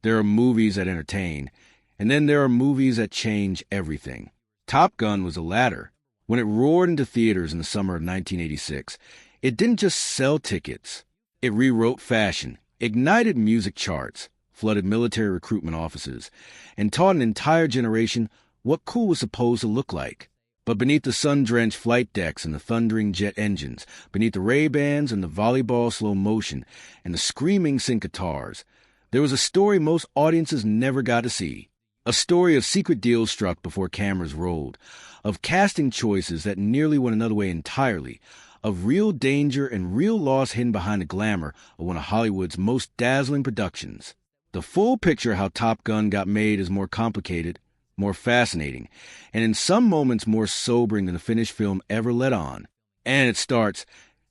There are movies that entertain, and then there are movies that change everything. Top Gun was the latter. When it roared into theaters in the summer of 1986, it didn't just sell tickets. It rewrote fashion, ignited music charts, flooded military recruitment offices, and taught an entire generation what cool was supposed to look like. But beneath the sun-drenched flight decks and the thundering jet engines, beneath the Ray-Bans and the volleyball slow motion and the screaming sync guitars, there was a story most audiences never got to see. A story of secret deals struck before cameras rolled, of casting choices that nearly went another way entirely, of real danger and real loss hidden behind the glamour of one of Hollywood's most dazzling productions. The full picture of how Top Gun got made is more complicated, more fascinating, and in some moments more sobering than the finished film ever let on. And it starts,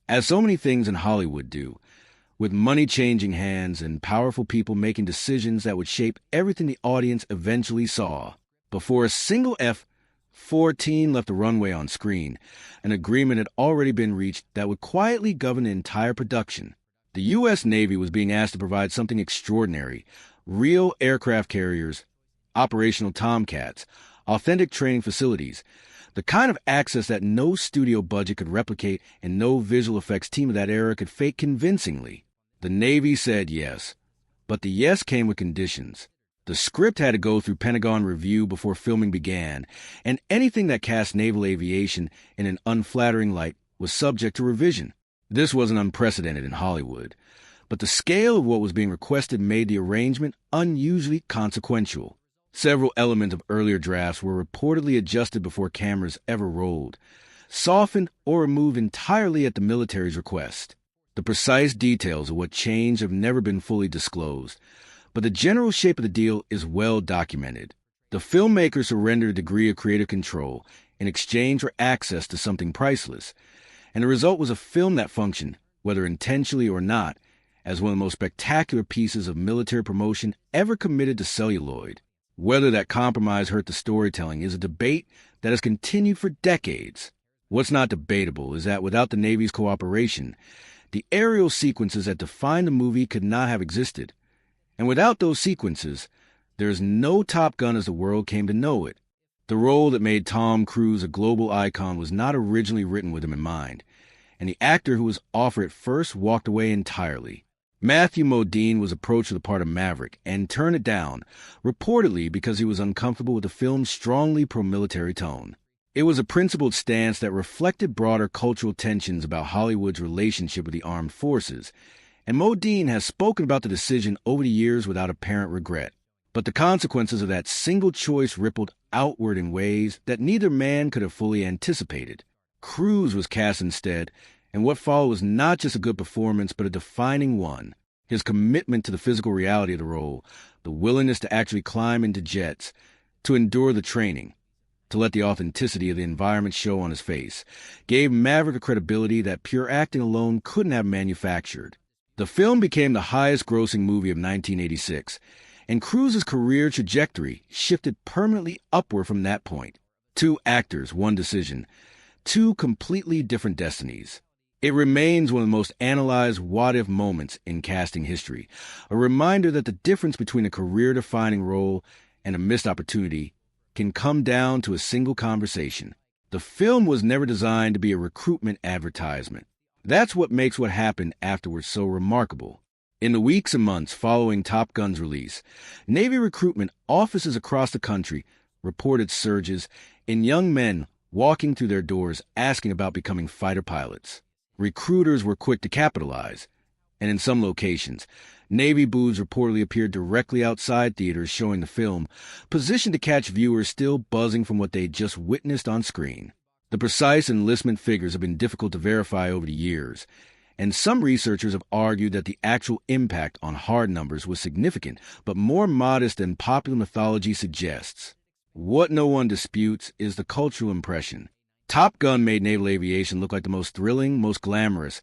as so many things in Hollywood do, with money changing hands and powerful people making decisions that would shape everything the audience eventually saw. Before a single F-14 left the runway on screen, an agreement had already been reached that would quietly govern the entire production. The U.S. Navy was being asked to provide something extraordinary: real aircraft carriers, operational Tomcats, authentic training facilities, the kind of access that no studio budget could replicate and no visual effects team of that era could fake convincingly. The Navy said yes, but the yes came with conditions. The script had to go through Pentagon review before filming began, and anything that cast naval aviation in an unflattering light was subject to revision. This wasn't unprecedented in Hollywood, but the scale of what was being requested made the arrangement unusually consequential. Several elements of earlier drafts were reportedly adjusted before cameras ever rolled, softened or removed entirely at the military's request. The precise details of what changed have never been fully disclosed, but the general shape of the deal is well documented. The filmmakers surrendered a degree of creative control in exchange for access to something priceless, and the result was a film that functioned, whether intentionally or not, as one of the most spectacular pieces of military promotion ever committed to celluloid. Whether that compromise hurt the storytelling is a debate that has continued for decades. What's not debatable is that without the Navy's cooperation, the aerial sequences that define the movie could not have existed. And without those sequences, there is no Top Gun as the world came to know it. The role that made Tom Cruise a global icon was not originally written with him in mind, and the actor who was offered it first walked away entirely. Matthew Modine was approached for the part of Maverick and turned it down, reportedly because he was uncomfortable with the film's strongly pro-military tone. It was a principled stance that reflected broader cultural tensions about Hollywood's relationship with the armed forces, and Modine has spoken about the decision over the years without apparent regret. But the consequences of that single choice rippled outward in ways that neither man could have fully anticipated. Cruise was cast instead, and what followed was not just a good performance, but a defining one. His commitment to the physical reality of the role, the willingness to actually climb into jets, to endure the training, to let the authenticity of the environment show on his face, gave Maverick a credibility that pure acting alone couldn't have manufactured. The film became the highest-grossing movie of 1986, and Cruise's career trajectory shifted permanently upward from that point. Two actors, one decision, two completely different destinies. It remains one of the most analyzed what-if moments in casting history, a reminder that the difference between a career-defining role and a missed opportunity can come down to a single conversation. The film was never designed to be a recruitment advertisement. That's what makes what happened afterwards so remarkable. In the weeks and months following Top Gun's release, Navy recruitment offices across the country reported surges in young men walking through their doors asking about becoming fighter pilots. Recruiters were quick to capitalize, and in some locations, Navy booths reportedly appeared directly outside theaters showing the film, positioned to catch viewers still buzzing from what they'd just witnessed on screen. The precise enlistment figures have been difficult to verify over the years, and some researchers have argued that the actual impact on hard numbers was significant, but more modest than popular mythology suggests. What no one disputes is the cultural impression. Top Gun made naval aviation look like the most thrilling, most glamorous,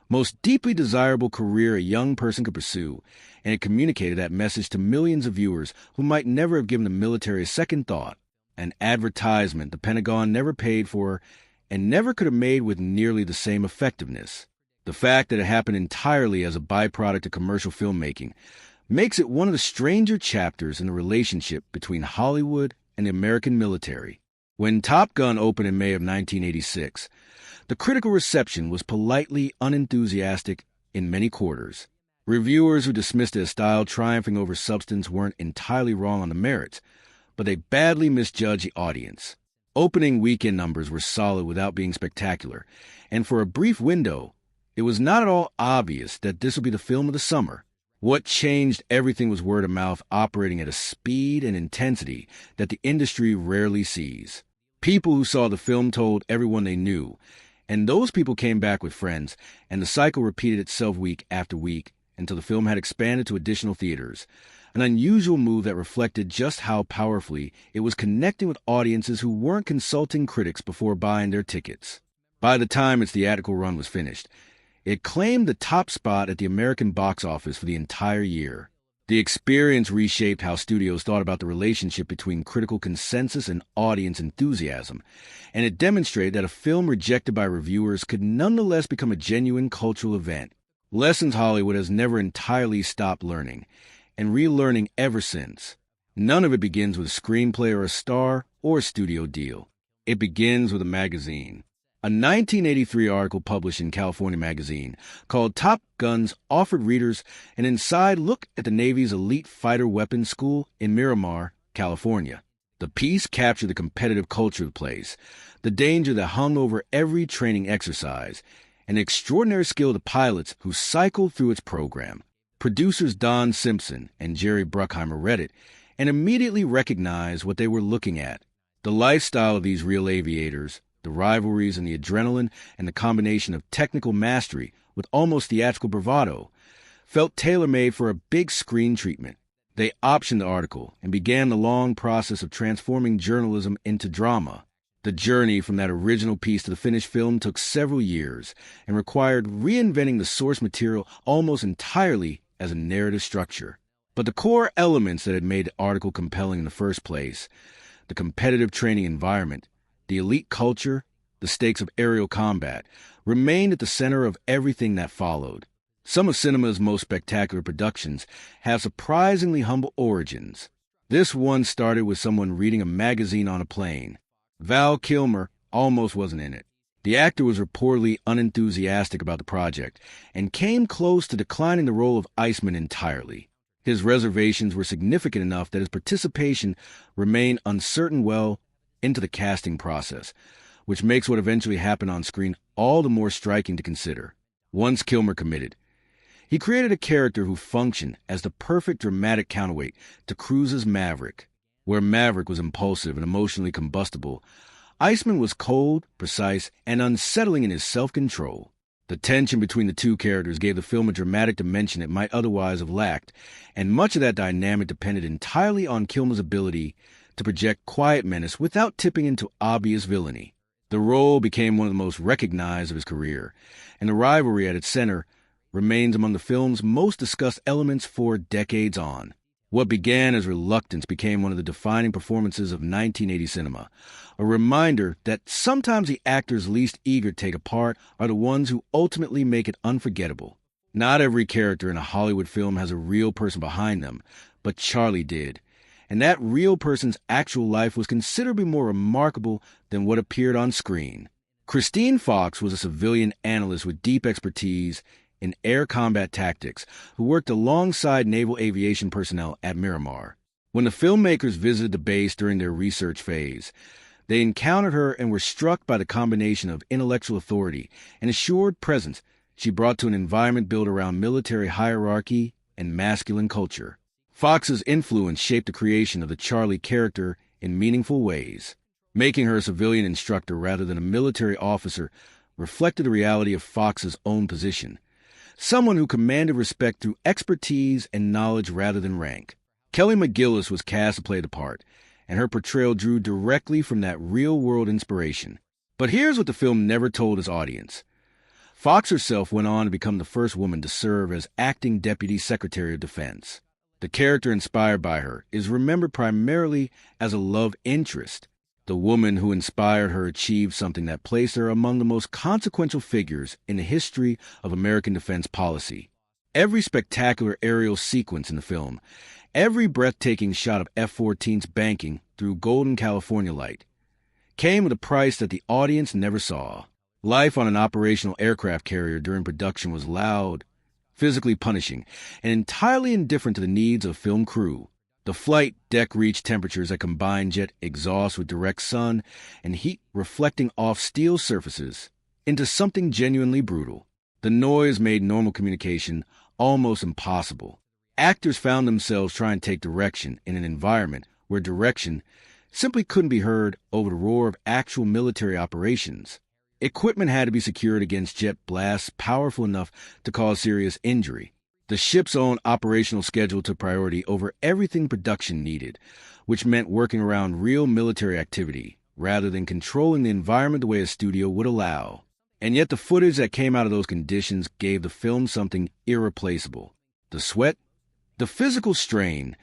most deeply desirable career a young person could pursue, and it communicated that message to millions of viewers who might never have given the military a second thought. An advertisement the Pentagon never paid for and never could have made with nearly the same effectiveness. The fact that it happened entirely as a byproduct of commercial filmmaking makes it one of the stranger chapters in the relationship between Hollywood and the American military. When Top Gun opened in May of 1986, the critical reception was politely unenthusiastic in many quarters. Reviewers who dismissed it as style triumphing over substance weren't entirely wrong on the merits, but they badly misjudged the audience. Opening weekend numbers were solid without being spectacular, and for a brief window, it was not at all obvious that this would be the film of the summer. What changed everything was word of mouth operating at a speed and intensity that the industry rarely sees. People who saw the film told everyone they knew, and those people came back with friends, and the cycle repeated itself week after week until the film had expanded to additional theaters, an unusual move that reflected just how powerfully it was connecting with audiences who weren't consulting critics before buying their tickets. By the time its theatrical run was finished, it claimed the top spot at the American box office for the entire year. The experience reshaped how studios thought about the relationship between critical consensus and audience enthusiasm, and it demonstrated that a film rejected by reviewers could nonetheless become a genuine cultural event. Lessons Hollywood has never entirely stopped learning, and relearning ever since. None of it begins with a screenplay or a star or a studio deal. It begins with a magazine. A 1983 article published in California Magazine called Top Guns offered readers an inside look at the Navy's elite fighter weapons school in Miramar, California. The piece captured the competitive culture of the place, the danger that hung over every training exercise, and the extraordinary skill of the pilots who cycled through its program. Producers Don Simpson and Jerry Bruckheimer read it and immediately recognized what they were looking at. The lifestyle of these real aviators, the rivalries and the adrenaline and the combination of technical mastery with almost theatrical bravado, felt tailor-made for a big screen treatment. They optioned the article and began the long process of transforming journalism into drama. The journey from that original piece to the finished film took several years and required reinventing the source material almost entirely as a narrative structure. But the core elements that had made the article compelling in the first place, the competitive training environment, the elite culture, the stakes of aerial combat, remained at the center of everything that followed. Some of cinema's most spectacular productions have surprisingly humble origins. This one started with someone reading a magazine on a plane. Val Kilmer almost wasn't in it. The actor was reportedly unenthusiastic about the project and came close to declining the role of Iceman entirely. His reservations were significant enough that his participation remained uncertain well into the casting process, which makes what eventually happened on screen all the more striking to consider. Once Kilmer committed, he created a character who functioned as the perfect dramatic counterweight to Cruise's Maverick. Where Maverick was impulsive and emotionally combustible, Iceman was cold, precise, and unsettling in his self-control. The tension between the two characters gave the film a dramatic dimension it might otherwise have lacked, and much of that dynamic depended entirely on Kilmer's ability to project quiet menace without tipping into obvious villainy. The role became one of the most recognized of his career, and the rivalry at its center remains among the film's most discussed elements for decades on. What began as reluctance became one of the defining performances of 1980 cinema, a reminder that sometimes the actors least eager to take a part are the ones who ultimately make it unforgettable. Not every character in a Hollywood film has a real person behind them, but Charlie did, and that real person's actual life was considerably more remarkable than what appeared on screen. Christine Fox was a civilian analyst with deep expertise in air combat tactics who worked alongside naval aviation personnel at Miramar. When the filmmakers visited the base during their research phase, they encountered her and were struck by the combination of intellectual authority and assured presence she brought to an environment built around military hierarchy and masculine culture. Fox's influence shaped the creation of the Charlie character in meaningful ways. Making her a civilian instructor rather than a military officer reflected the reality of Fox's own position. Someone who commanded respect through expertise and knowledge rather than rank. Kelly McGillis was cast to play the part, and her portrayal drew directly from that real-world inspiration. But here's what the film never told its audience. Fox herself went on to become the first woman to serve as acting Deputy Secretary of Defense. The character inspired by her is remembered primarily as a love interest. The woman who inspired her achieved something that placed her among the most consequential figures in the history of American defense policy. Every spectacular aerial sequence in the film, every breathtaking shot of F-14's banking through golden California light, came at a price that the audience never saw. Life on an operational aircraft carrier during production was loud, physically punishing, and entirely indifferent to the needs of a film crew. The flight deck reached temperatures that combined jet exhaust with direct sun and heat reflecting off steel surfaces into something genuinely brutal. The noise made normal communication almost impossible. Actors found themselves trying to take direction in an environment where direction simply couldn't be heard over the roar of actual military operations. Equipment had to be secured against jet blasts powerful enough to cause serious injury. The ship's own operational schedule took priority over everything production needed, which meant working around real military activity rather than controlling the environment the way a studio would allow. And yet the footage that came out of those conditions gave the film something irreplaceable. The sweat, the physical strain,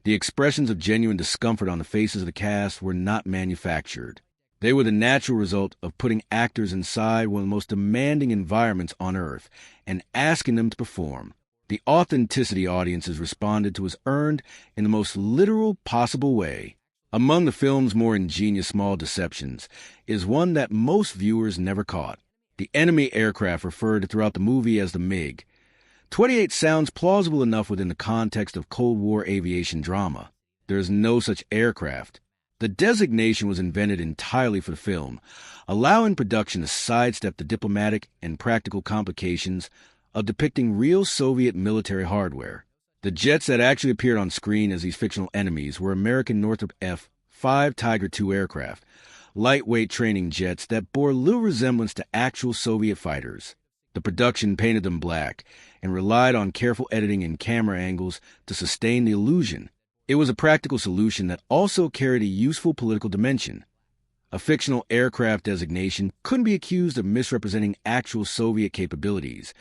the expressions of genuine discomfort on the faces of the cast were not manufactured. They were the natural result of putting actors inside one of the most demanding environments on Earth and asking them to perform. The authenticity audiences responded to was earned in the most literal possible way. Among the film's more ingenious small deceptions is one that most viewers never caught. The enemy aircraft referred to throughout the movie as the MiG. 28 sounds plausible enough within the context of Cold War aviation drama. There is no such aircraft. The designation was invented entirely for the film, allowing production to sidestep the diplomatic and practical complications of depicting real Soviet military hardware. The jets that actually appeared on screen as these fictional enemies were American Northrop F-5 Tiger II aircraft, lightweight training jets that bore little resemblance to actual Soviet fighters. The production painted them black and relied on careful editing and camera angles to sustain the illusion. It was a practical solution that also carried a useful political dimension. A fictional aircraft designation couldn't be accused of misrepresenting actual Soviet capabilities,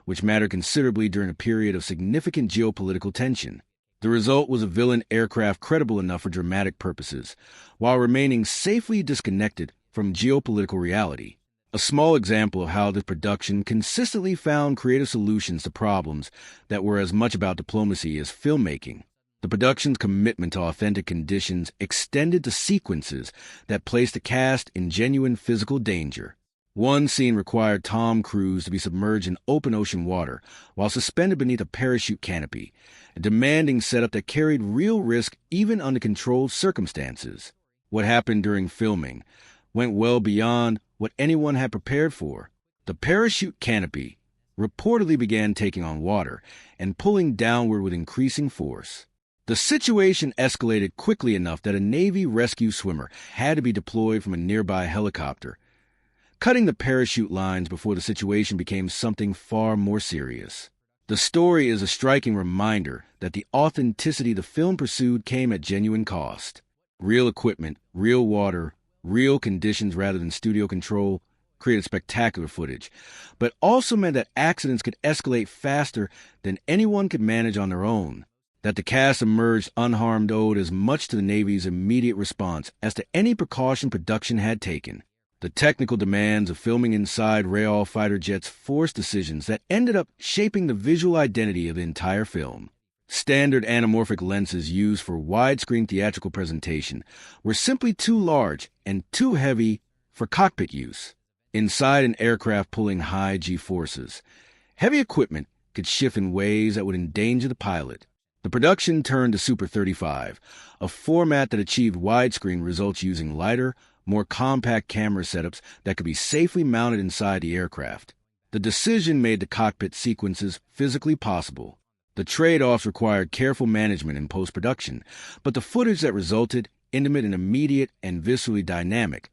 which mattered considerably during a period of significant geopolitical tension. The result was a villain aircraft credible enough for dramatic purposes, while remaining safely disconnected from geopolitical reality. A small example of how the production consistently found creative solutions to problems that were as much about diplomacy as filmmaking. The production's commitment to authentic conditions extended to sequences that placed the cast in genuine physical danger. One scene required Tom Cruise to be submerged in open ocean water while suspended beneath a parachute canopy, a demanding setup that carried real risk even under controlled circumstances. What happened during filming went well beyond what anyone had prepared for. The parachute canopy reportedly began taking on water and pulling downward with increasing force. The situation escalated quickly enough that a Navy rescue swimmer had to be deployed from a nearby helicopter, cutting the parachute lines before the situation became something far more serious. The story is a striking reminder that the authenticity the film pursued came at genuine cost. Real equipment, real water, real conditions rather than studio control created spectacular footage, but also meant that accidents could escalate faster than anyone could manage on their own. That the cast emerged unharmed owed as much to the Navy's immediate response as to any precaution production had taken. The technical demands of filming inside Rayall fighter jets forced decisions that ended up shaping the visual identity of the entire film. Standard anamorphic lenses used for widescreen theatrical presentation were simply too large and too heavy for cockpit use. Inside an aircraft pulling high G-forces, heavy equipment could shift in ways that would endanger the pilot. The production turned to Super 35, a format that achieved widescreen results using lighter, more compact camera setups that could be safely mounted inside the aircraft. The decision made the cockpit sequences physically possible. The trade-offs required careful management in post-production, but the footage that resulted, intimate and immediate and viscerally dynamic,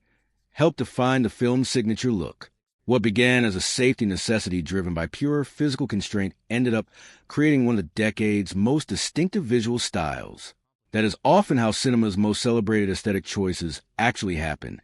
helped define the film's signature look. What began as a safety necessity driven by pure physical constraint ended up creating one of the decade's most distinctive visual styles. That is often how cinema's most celebrated aesthetic choices actually happen,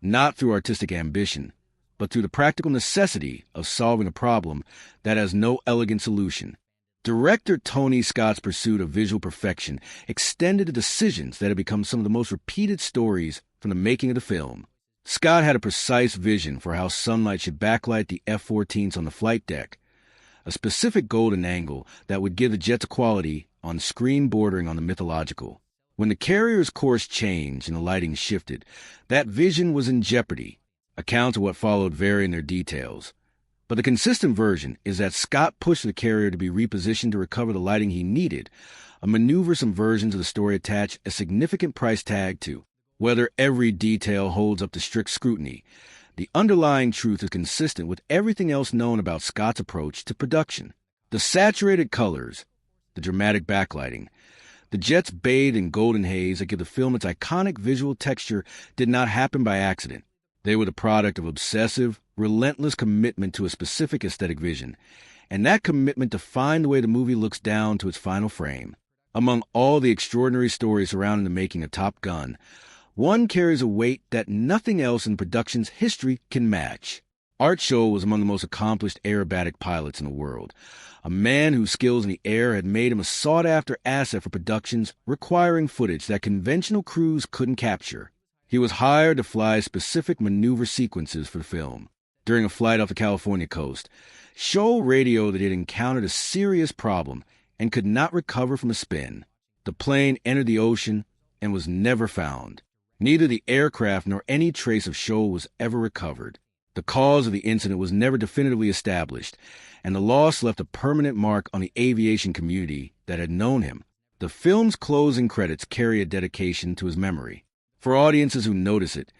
not through artistic ambition, but through the practical necessity of solving a problem that has no elegant solution. Director Tony Scott's pursuit of visual perfection extended to decisions that have become some of the most repeated stories from the making of the film. Scott had a precise vision for how sunlight should backlight the F-14s on the flight deck, a specific golden angle that would give the jets a quality on screen bordering on the mythological. When the carrier's course changed and the lighting shifted, that vision was in jeopardy. Accounts of what followed vary in their details. But the consistent version is that Scott pushed the carrier to be repositioned to recover the lighting he needed, a maneuver some versions of the story attach a significant price tag to. Whether every detail holds up to strict scrutiny, the underlying truth is consistent with everything else known about Scott's approach to production. The saturated colors, the dramatic backlighting, the jets bathed in golden haze that give the film its iconic visual texture did not happen by accident. They were the product of obsessive, relentless commitment to a specific aesthetic vision, and that commitment defined the way the movie looks down to its final frame. Among all the extraordinary stories surrounding the making of Top Gun, one carries a weight that nothing else in production's history can match. Art Scholl was among the most accomplished aerobatic pilots in the world, a man whose skills in the air had made him a sought-after asset for productions requiring footage that conventional crews couldn't capture. He was hired to fly specific maneuver sequences for the film. During a flight off the California coast, Scholl radioed that he had encountered a serious problem and could not recover from a spin. The plane entered the ocean and was never found. Neither the aircraft nor any trace of Scholl was ever recovered. The cause of the incident was never definitively established, and the loss left a permanent mark on the aviation community that had known him. The film's closing credits carry a dedication to his memory. For audiences who notice it,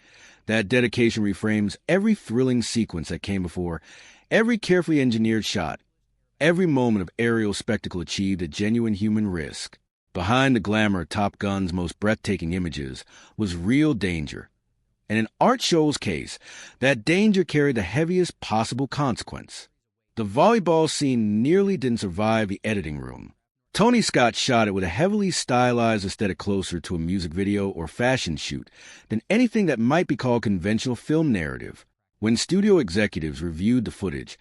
that dedication reframes every thrilling sequence that came before, every carefully engineered shot, every moment of aerial spectacle achieved at genuine human risk. Behind the glamour of Top Gun's most breathtaking images was real danger. And in Art Scholl's case, that danger carried the heaviest possible consequence. The volleyball scene nearly didn't survive the editing room. Tony Scott shot it with a heavily stylized aesthetic closer to a music video or fashion shoot than anything that might be called conventional film narrative. When studio executives reviewed the footage,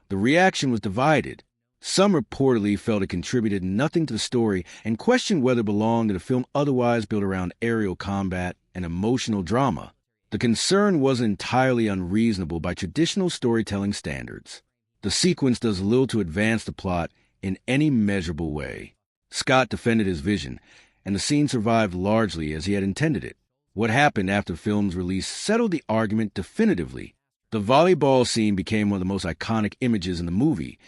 the reaction was divided. Some reportedly felt it contributed nothing to the story and questioned whether it belonged in a film otherwise built around aerial combat and emotional drama. The concern wasn't entirely unreasonable by traditional storytelling standards. The sequence does little to advance the plot in any measurable way. Scott defended his vision, and the scene survived largely as he had intended it. What happened after the film's release settled the argument definitively. The volleyball scene became one of the most iconic images in the movie,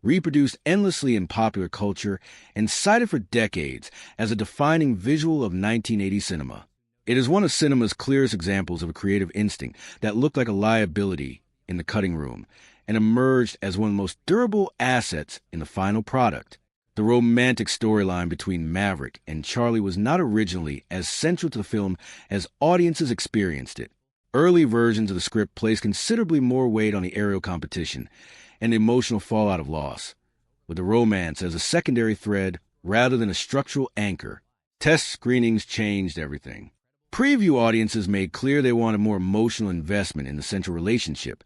reproduced endlessly in popular culture, and cited for decades as a defining visual of 1980 cinema. It is one of cinema's clearest examples of a creative instinct that looked like a liability in the cutting room and emerged as one of the most durable assets in the final product. The romantic storyline between Maverick and Charlie was not originally as central to the film as audiences experienced it. Early versions of the script placed considerably more weight on the aerial competition and the emotional fallout of loss, with the romance as a secondary thread rather than a structural anchor. Test screenings changed everything. Preview audiences made clear they wanted more emotional investment in the central relationship,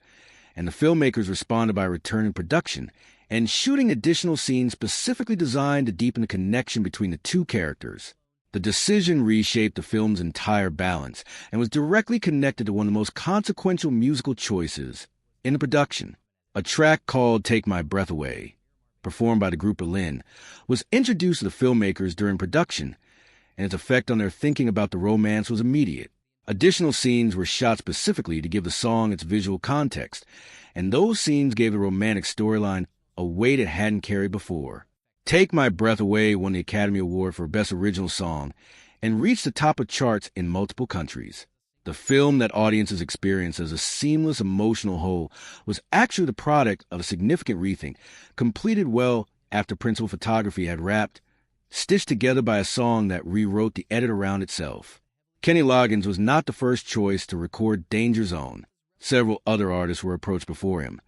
and the filmmakers responded by returning production and shooting additional scenes specifically designed to deepen the connection between the two characters. The decision reshaped the film's entire balance and was directly connected to one of the most consequential musical choices in the production. A track called Take My Breath Away, performed by the group Berlin, was introduced to the filmmakers during production, and its effect on their thinking about the romance was immediate. Additional scenes were shot specifically to give the song its visual context, and those scenes gave the romantic storyline a weight it hadn't carried before. Take My Breath Away won the Academy Award for Best Original Song and reached the top of charts in multiple countries. The film that audiences experienced as a seamless emotional whole was actually the product of a significant rethink, completed well after principal photography had wrapped, stitched together by a song that rewrote the edit around itself. Kenny Loggins was not the first choice to record Danger Zone. Several other artists were approached before him,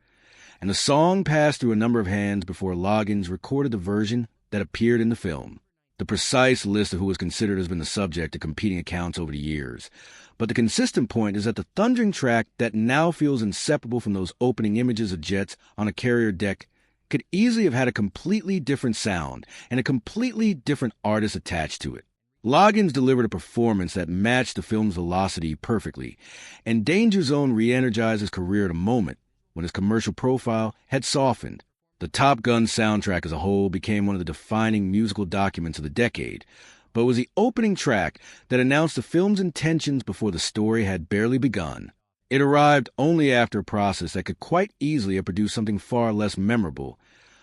and the song passed through a number of hands before Loggins recorded the version that appeared in the film. The precise list of who was considered has been the subject of competing accounts over the years, but the consistent point is that the thundering track that now feels inseparable from those opening images of jets on a carrier deck could easily have had a completely different sound and a completely different artist attached to it. Loggins delivered a performance that matched the film's velocity perfectly, and Danger Zone re-energized his career at a moment when his commercial profile had softened. The Top Gun soundtrack as a whole became one of the defining musical documents of the decade, but it was the opening track that announced the film's intentions before the story had barely begun. It arrived only after a process that could quite easily have produced something far less memorable,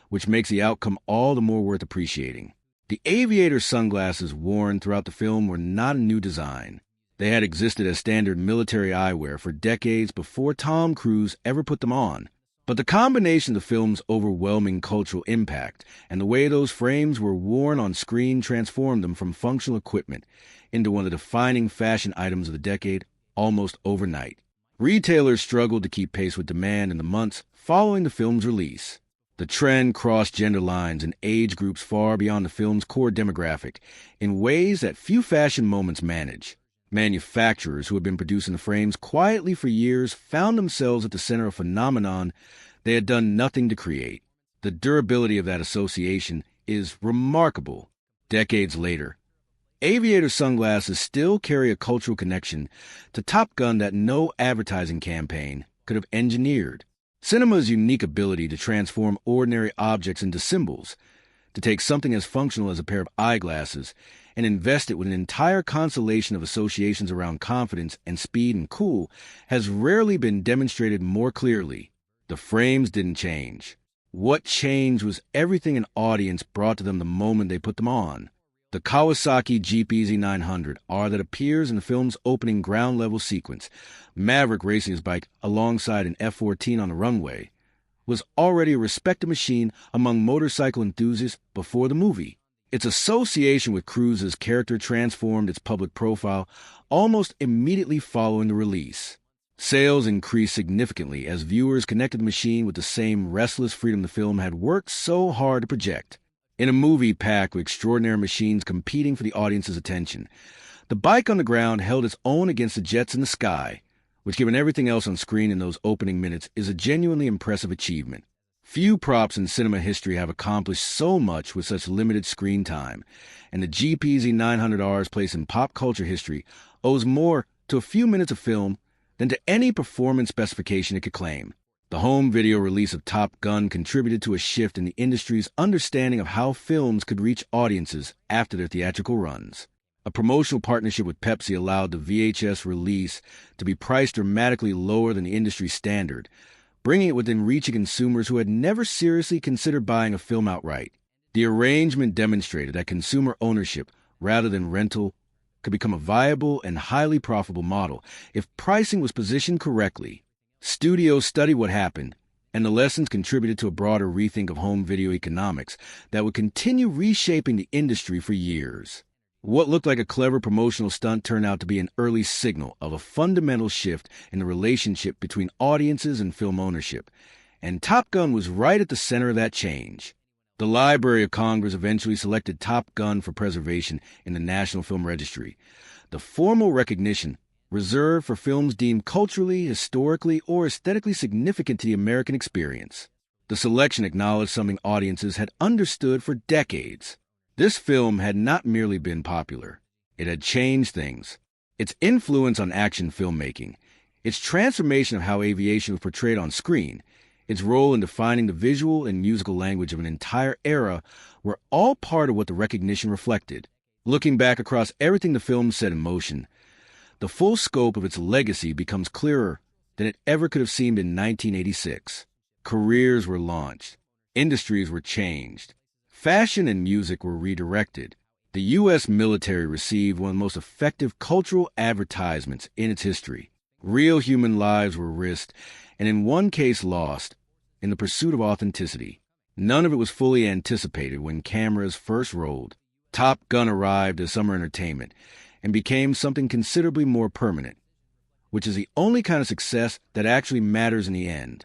which makes the outcome all the more worth appreciating. The aviator sunglasses worn throughout the film were not a new design. They had existed as standard military eyewear for decades before Tom Cruise ever put them on. But the combination of the film's overwhelming cultural impact and the way those frames were worn on screen transformed them from functional equipment into one of the defining fashion items of the decade almost overnight. Retailers struggled to keep pace with demand in the months following the film's release. The trend crossed gender lines and age groups far beyond the film's core demographic in ways that few fashion moments manage. Manufacturers who had been producing the frames quietly for years found themselves at the center of a phenomenon they had done nothing to create. The durability of that association is remarkable. Decades later, aviator sunglasses still carry a cultural connection to Top Gun that no advertising campaign could have engineered. Cinema's unique ability to transform ordinary objects into symbols, to take something as functional as a pair of eyeglasses and invest it with an entire constellation of associations around confidence and speed and cool, has rarely been demonstrated more clearly. The frames didn't change. What changed was everything an audience brought to them the moment they put them on. The Kawasaki GP-Z900 R that appears in the film's opening ground-level sequence, Maverick racing his bike alongside an F-14 on the runway, was already a respected machine among motorcycle enthusiasts before the movie. Its association with Cruise's character transformed its public profile almost immediately following the release. Sales increased significantly as viewers connected the machine with the same restless freedom the film had worked so hard to project. In a movie packed with extraordinary machines competing for the audience's attention, the bike on the ground held its own against the jets in the sky, which, given everything else on screen in those opening minutes, is a genuinely impressive achievement. Few props in cinema history have accomplished so much with such limited screen time, and the GP-Z900R's place in pop culture history owes more to a few minutes of film than to any performance specification it could claim. The home video release of Top Gun contributed to a shift in the industry's understanding of how films could reach audiences after their theatrical runs. A promotional partnership with Pepsi allowed the VHS release to be priced dramatically lower than the industry standard, bringing it within reach of consumers who had never seriously considered buying a film outright. The arrangement demonstrated that consumer ownership, rather than rental, could become a viable and highly profitable model if pricing was positioned correctly. Studios studied what happened, and the lessons contributed to a broader rethink of home video economics that would continue reshaping the industry for years. What looked like a clever promotional stunt turned out to be an early signal of a fundamental shift in the relationship between audiences and film ownership, and Top Gun was right at the center of that change. The Library of Congress eventually selected Top Gun for preservation in the National Film Registry, the formal recognition reserved for films deemed culturally, historically, or aesthetically significant to the American experience. The selection acknowledged something audiences had understood for decades. This film had not merely been popular. It had changed things. Its influence on action filmmaking, its transformation of how aviation was portrayed on screen, its role in defining the visual and musical language of an entire era were all part of what the recognition reflected. Looking back across everything the film set in motion, the full scope of its legacy becomes clearer than it ever could have seemed in 1986. Careers were launched. Industries were changed. Fashion and music were redirected. The U.S. military received one of the most effective cultural advertisements in its history. Real human lives were risked, and in one case lost, in the pursuit of authenticity. None of it was fully anticipated when cameras first rolled. Top Gun arrived as summer entertainment and became something considerably more permanent, which is the only kind of success that actually matters in the end.